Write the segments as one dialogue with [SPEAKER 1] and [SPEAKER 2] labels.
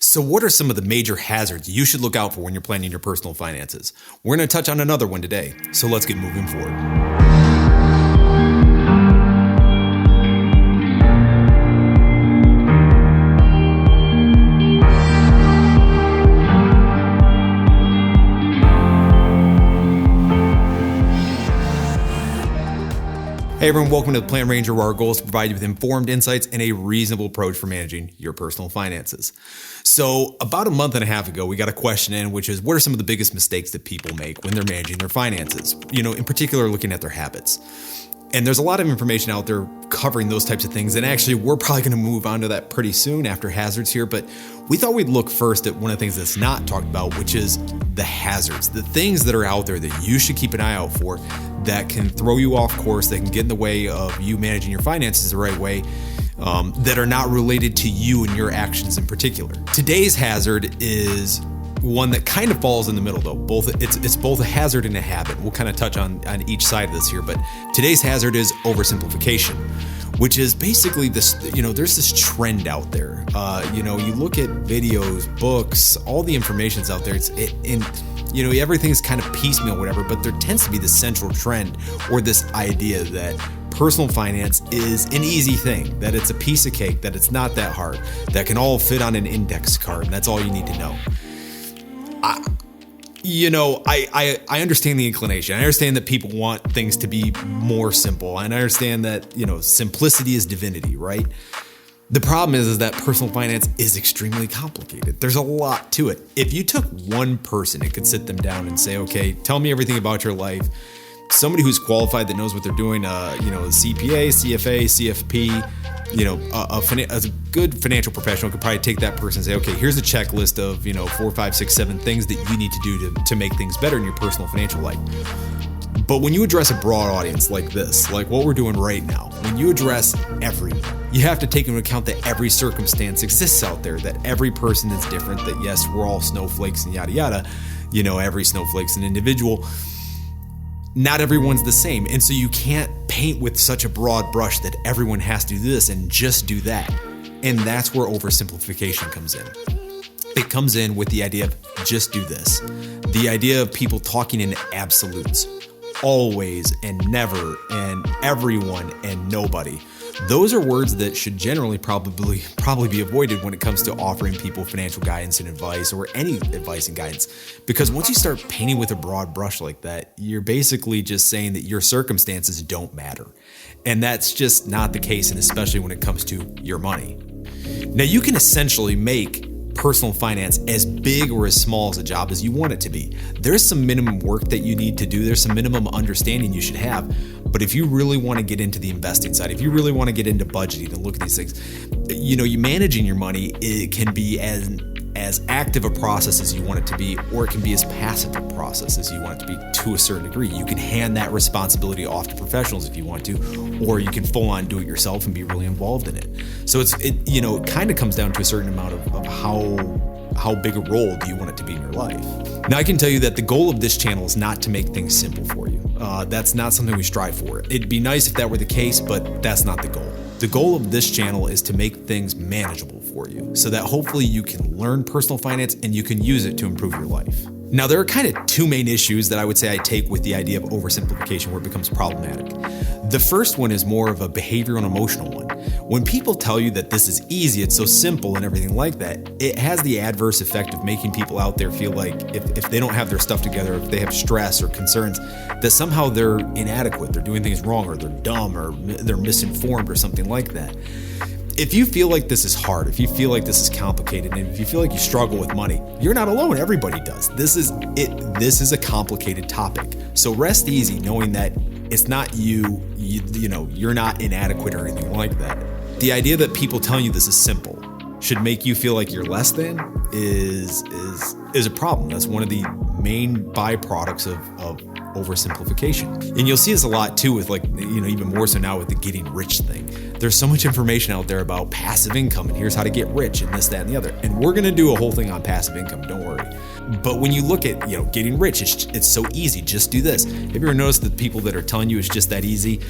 [SPEAKER 1] So what are some of the major hazards you should look out for when you're planning your personal finances? We're going to touch on another one today, so let's get moving forward. Hey everyone, welcome to the Plan Ranger, where our goal is to provide you with informed insights and a reasonable approach for managing your personal finances. So about a month and a half ago, we got a question in, which is, what are some of the biggest mistakes that people make when they're managing their finances? In particular, looking at their habits. And there's a lot of information out there covering those types of things. And actually, we're probably going to move on to that pretty soon after hazards here. But we thought we'd look first at one of the things that's not talked about, which is the hazards, the things that are out there that you should keep an eye out for that can throw you off course, that can get in the way of you managing your finances the right way, that are not related to you and your actions in particular. Today's hazard is one that kind of falls in the middle, though. It's both a hazard and a habit. We'll kind of touch on each side of this here, but today's hazard is oversimplification, which is basically this, there's this trend out there. You look at videos, books, all the information's out there. Everything's kind of piecemeal, whatever, but there tends to be this central trend or this idea that personal finance is an easy thing, that it's a piece of cake, that it's not that hard, that can all fit on an index card, and that's all you need to know. I understand the inclination. I understand that people want things to be more simple. And I understand that, simplicity is divinity, right? The problem is that personal finance is extremely complicated. There's a lot to it. If you took one person and could sit them down and say, okay, tell me everything about your life, somebody who's qualified that knows what they're doing, a CPA, CFA, CFP, a good financial professional could probably take that person and say, okay, here's a checklist of, 4, 5, 6, 7 things that you need to do to make things better in your personal financial life. But when you address a broad audience like this, like what we're doing right now, when you address everyone, you have to take into account that every circumstance exists out there, that every person is different, that yes, we're all snowflakes and yada, yada, every snowflake's an individual. Not everyone's the same. And so you can't paint with such a broad brush that everyone has to do this and just do that. And that's where oversimplification comes in. It comes in with the idea of just do this. The idea of people talking in absolutes. Always and never and everyone and nobody. Those are words that should generally probably be avoided when it comes to offering people financial guidance and advice, or any advice and guidance. Because once you start painting with a broad brush like that, you're basically just saying that your circumstances don't matter. And that's just not the case, and especially when it comes to your money. Now, you can essentially make personal finance as big or as small as a job as you want it to be. There's some minimum work that you need to do. There's some minimum understanding you should have. But if you really want to get into the investing side, if you really want to get into budgeting and look at these things, you managing your money, it can be as active a process as you want it to be, or it can be as passive a process as you want it to be to a certain degree. You can hand that responsibility off to professionals if you want to, or you can full on do it yourself and be really involved in it. So it kind of comes down to a certain amount of how big a role do you want it to be in your life. Now, I can tell you that the goal of this channel is not to make things simple for you. That's not something we strive for. It'd be nice if that were the case, but that's not the goal. The goal of this channel is to make things manageable for you so that hopefully you can learn personal finance and you can use it to improve your life. Now, there are kind of two main issues that I would say I take with the idea of oversimplification where it becomes problematic. The first one is more of a behavioral and emotional one. When people tell you that this is easy, it's so simple and everything like that, it has the adverse effect of making people out there feel like if they don't have their stuff together, if they have stress or concerns, that somehow they're inadequate, they're doing things wrong, or they're dumb, or they're misinformed, or something like that. If you feel like this is hard, if you feel like this is complicated, and if you feel like you struggle with money, you're not alone. Everybody does. This is a complicated topic. So rest easy knowing that it's not you're not inadequate or anything like that. The idea that people telling you this is simple should make you feel like you're less than is a problem. That's one of the main byproducts of oversimplification. And you'll see this a lot too with even more so now with the getting rich thing. There's so much information out there about passive income and here's how to get rich and this, that, and the other. And we're going to do a whole thing on passive income, don't worry. But when you look at, getting rich, it's so easy. Just do this. Have you ever noticed that people that are telling you it's just that easy?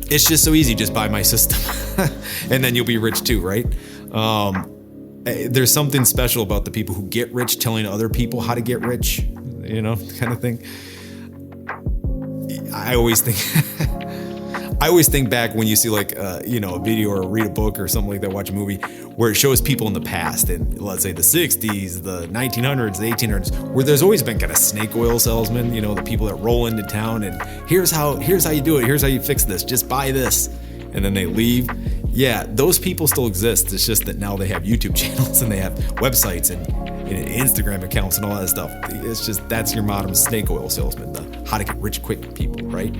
[SPEAKER 1] It's just so easy. Just buy my system and then you'll be rich too, right? There's something special about the people who get rich telling other people how to get rich, kind of thing. I always think back when you see like, a video or read a book or something like that, watch a movie where it shows people in the past, and let's say the 60s, the 1900s, the 1800s, where there's always been kind of snake oil salesmen, the people that roll into town and here's how you do it. Here's how you fix this. Just buy this. And then they leave. Yeah, those people still exist. It's just that now they have YouTube channels and they have websites and Instagram accounts and all that stuff. It's just, that's your modern snake oil salesman, the how to get rich quick people, right?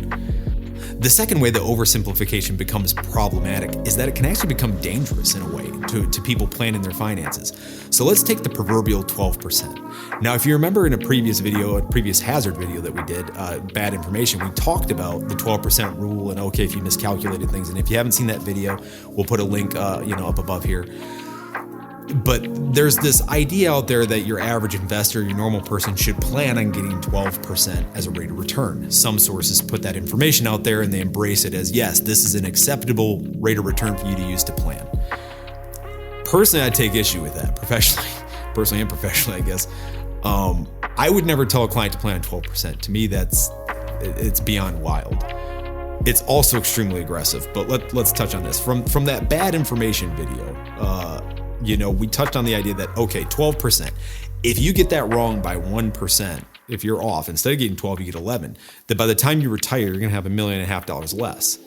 [SPEAKER 1] The second way that oversimplification becomes problematic is that it can actually become dangerous in a way to people planning their finances. So let's take the proverbial 12%. Now, if you remember in a previous hazard video that we did, bad information, we talked about the 12% rule and okay, if you miscalculated things. And if you haven't seen that video, we'll put a link, up above here. But there's this idea out there that your average investor, your normal person, should plan on getting 12% as a rate of return. Some sources put that information out there and they embrace it as, yes, this is an acceptable rate of return for you to use to plan. Personally, I take issue with that personally and professionally, I guess. I would never tell a client to plan on 12%. To me, it's beyond wild. It's also extremely aggressive, but let's touch on this. From that bad information video, we touched on the idea that, okay, 12%. If you get that wrong by 1%, if you're off, instead of getting 12, you get 11, that by the time you retire, you're going to have $1.5 million less.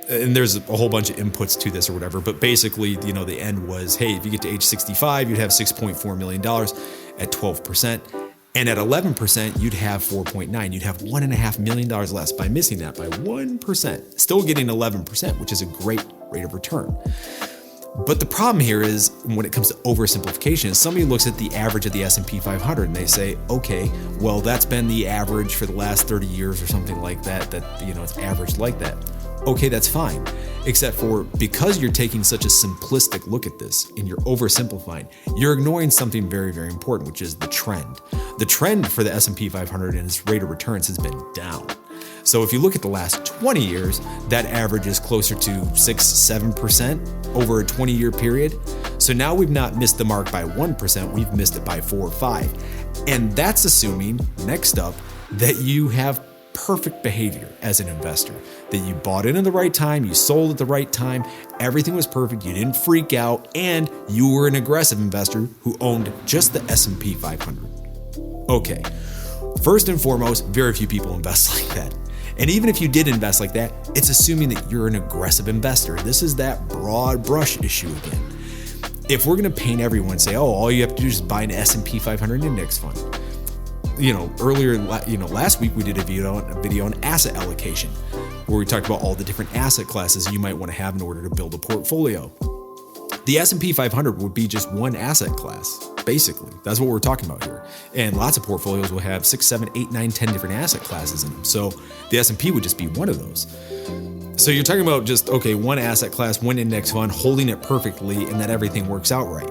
[SPEAKER 1] And there's a whole bunch of inputs to this or whatever, but basically, the end was, hey, if you get to age 65, you'd have $6.4 million at 12%. And at 11%, you'd have 4.9. You'd have $1.5 million less by missing that by 1%. Still getting 11%, which is a great rate of return. But the problem here is when it comes to oversimplification, somebody looks at the average of the S&P 500 and they say, okay, well, that's been the average for the last 30 years or something like that, it's averaged like that. Okay, that's fine. Except for because you're taking such a simplistic look at this and you're oversimplifying, you're ignoring something very, very important, which is the trend. The trend for the S&P 500 and its rate of returns has been down. So if you look at the last 20 years, that average is closer to 6-7% over a 20-year period. So now we've not missed the mark by 1%, we've missed it by 4 or 5. And that's assuming, next up, that you have perfect behavior as an investor, that you bought in at the right time, you sold at the right time, everything was perfect, you didn't freak out, and you were an aggressive investor who owned just the S&P 500. Okay, first and foremost, very few people invest like that. And even if you did invest like that, it's assuming that you're an aggressive investor. This is that broad brush issue again. If we're going to paint everyone and say, oh, all you have to do is buy an S&P 500 index fund. Earlier, last week we did a video on asset allocation, where we talked about all the different asset classes you might want to have in order to build a portfolio. The S&P 500 would be just one asset class, basically. That's what we're talking about here. And lots of portfolios will have 6, 7, 8, 9, 10 different asset classes in them. So the S&P would just be one of those. So you're talking about just, okay, one asset class, one index fund, holding it perfectly, and that everything works out right.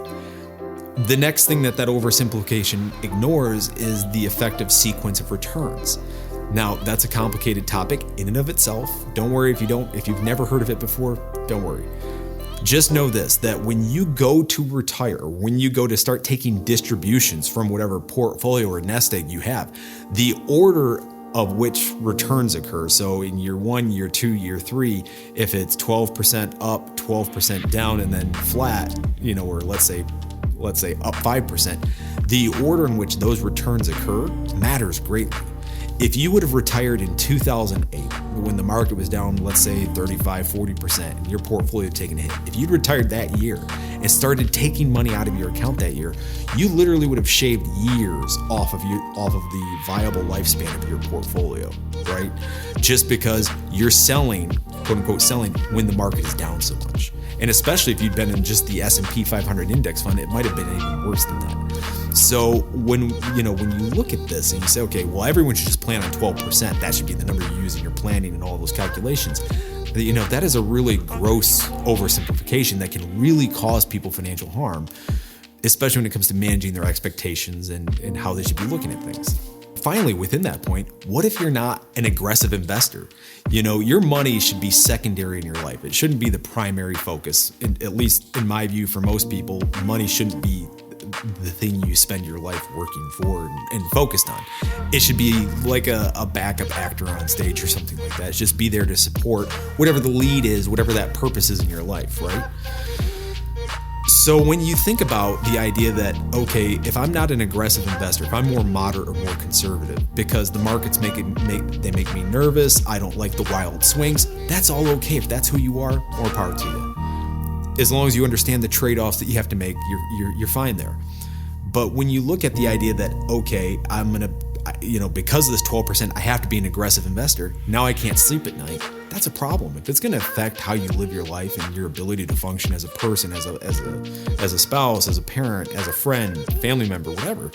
[SPEAKER 1] The next thing that oversimplification ignores is the effective sequence of returns. Now, that's a complicated topic in and of itself. Don't worry if you've never heard of it before, don't worry. Just know this, that when you go to retire, when you go to start taking distributions from whatever portfolio or nest egg you have, the order of which returns occur. So in year 1, year 2, year 3, if it's 12% up, 12% down, and then flat, or let's say up 5%, the order in which those returns occur matters greatly. If you would have retired in 2008, when the market was down, let's say 35, 40%, and your portfolio had taken a hit, if you'd retired that year and started taking money out of your account that year, you literally would have shaved years off of the viable lifespan of your portfolio, right? Just because you're selling, quote unquote, selling when the market is down so much. And especially if you'd been in just the S&P 500 index fund, it might have been even worse than that. So when you look at this and you say, okay, well, everyone should just plan on 12%, that should be the number you use in your planning and all those calculations. That is a really gross oversimplification that can really cause people financial harm, especially when it comes to managing their expectations and how they should be looking at things. finally, within that point, what if you're not an aggressive investor? Your money should be secondary in your life. It shouldn't be the primary focus. At least in my view, for most people, money shouldn't be the thing you spend your life working for and focused on. It should be like a backup actor on stage or something like that. It's just be there to support whatever the lead is, whatever that purpose is in your life, right? So when you think about the idea that, okay, if I'm not an aggressive investor, if I'm more moderate or more conservative, because the markets make me nervous, I don't like the wild swings, that's all okay. If that's who you are, more power to you. As long as you understand the trade-offs that you have to make, you're fine there. But when you look at the idea that, okay, I'm gonna, because of this 12%, I have to be an aggressive investor. Now I can't sleep at night. That's a problem. If it's going to affect how you live your life and your ability to function as a person, as a spouse, as a parent, as a friend, family member, whatever,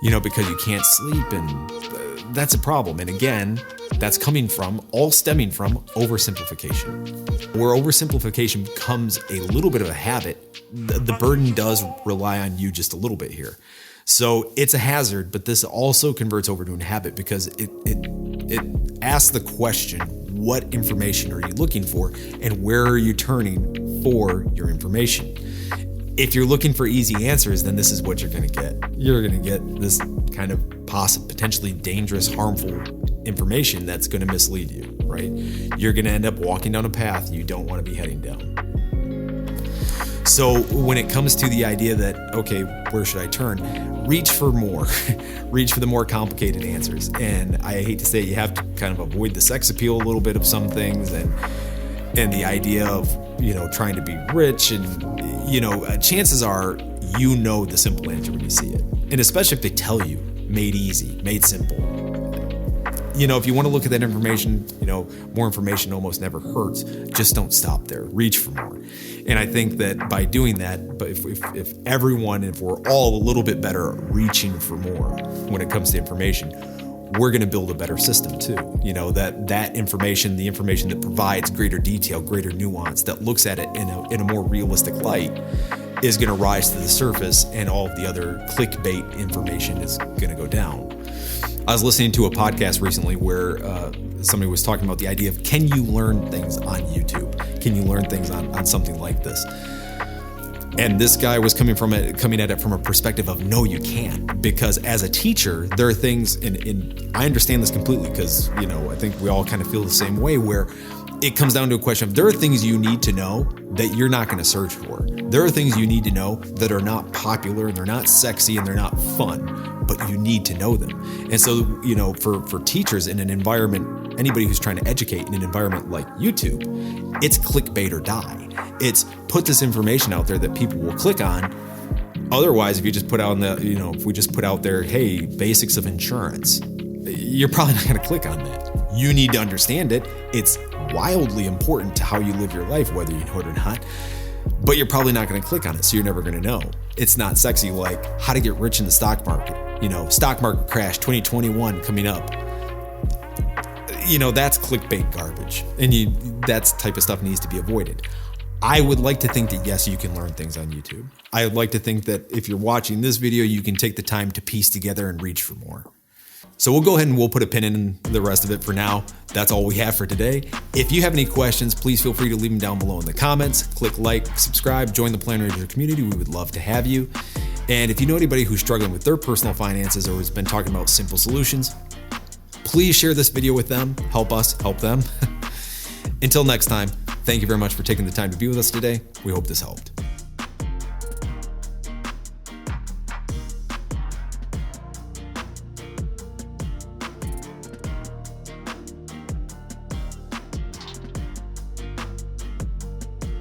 [SPEAKER 1] because you can't sleep, and that's a problem. And again, that's all stemming from oversimplification. Where oversimplification becomes a little bit of a habit, the burden does rely on you just a little bit here. So it's a hazard, but this also converts over to a habit because it asks the question, what information are you looking for and where are you turning for your information? If you're looking for easy answers, then this is what you're going to get. You're going to get this kind of potentially dangerous, harmful information that's going to mislead you, right? You're going to end up walking down a path you don't want to be heading down. So when it comes to the idea that, okay, where should I turn? Reach for more. Reach for the more complicated answers. And I hate to say, you have to kind of avoid the sex appeal a little bit of some things and the idea of, trying to be rich. And, chances are, the simple answer when you see it. And especially if they tell you, made easy, made simple. If you want to look at that information, more information almost never hurts. Just don't stop there. Reach for more. And I think that by doing that, but if we're all a little bit better at reaching for more when it comes to information, we're going to build a better system too. That information, the information that provides greater detail, greater nuance, that looks at it in a more realistic light, is going to rise to the surface, and all of the other clickbait information is going to go down. I was listening to a podcast recently where somebody was talking about the idea of, can you learn things on YouTube? Can you learn things on something like this? And this guy was coming at it from a perspective of, no, you can't. Because as a teacher, there are things, and I understand this completely because, I think we all kind of feel the same way, where it comes down to a question of, there are things you need to know that you're not going to search for. There are things you need to know that are not popular, and they're not sexy, and they're not fun, but you need to know them. And so, for teachers in an environment, anybody who's trying to educate in an environment like YouTube, it's clickbait or die. It's put this information out there that people will click on. Otherwise, if you just put out if we just put out there, hey, basics of insurance, you're probably not going to click on that. You need to understand it. It's wildly important to how you live your life, whether you know it or not, but you're probably not going to click on it, so you're never going to know. It's not sexy like how to get rich in the stock market. Stock market crash 2021 coming up. That's clickbait garbage, and that type of stuff needs to be avoided. I would like to think that, yes, you can learn things on YouTube. I would like to think that if you're watching this video, you can take the time to piece together and reach for more. So we'll go ahead and we'll put a pin in the rest of it for now. That's all we have for today. If you have any questions, please feel free to leave them down below in the comments. Click like, subscribe, join the Plan Ranger community. We would love to have you. And if you know anybody who's struggling with their personal finances or has been talking about simple solutions, please share this video with them. Help us help them. Until next time, thank you very much for taking the time to be with us today. We hope this helped.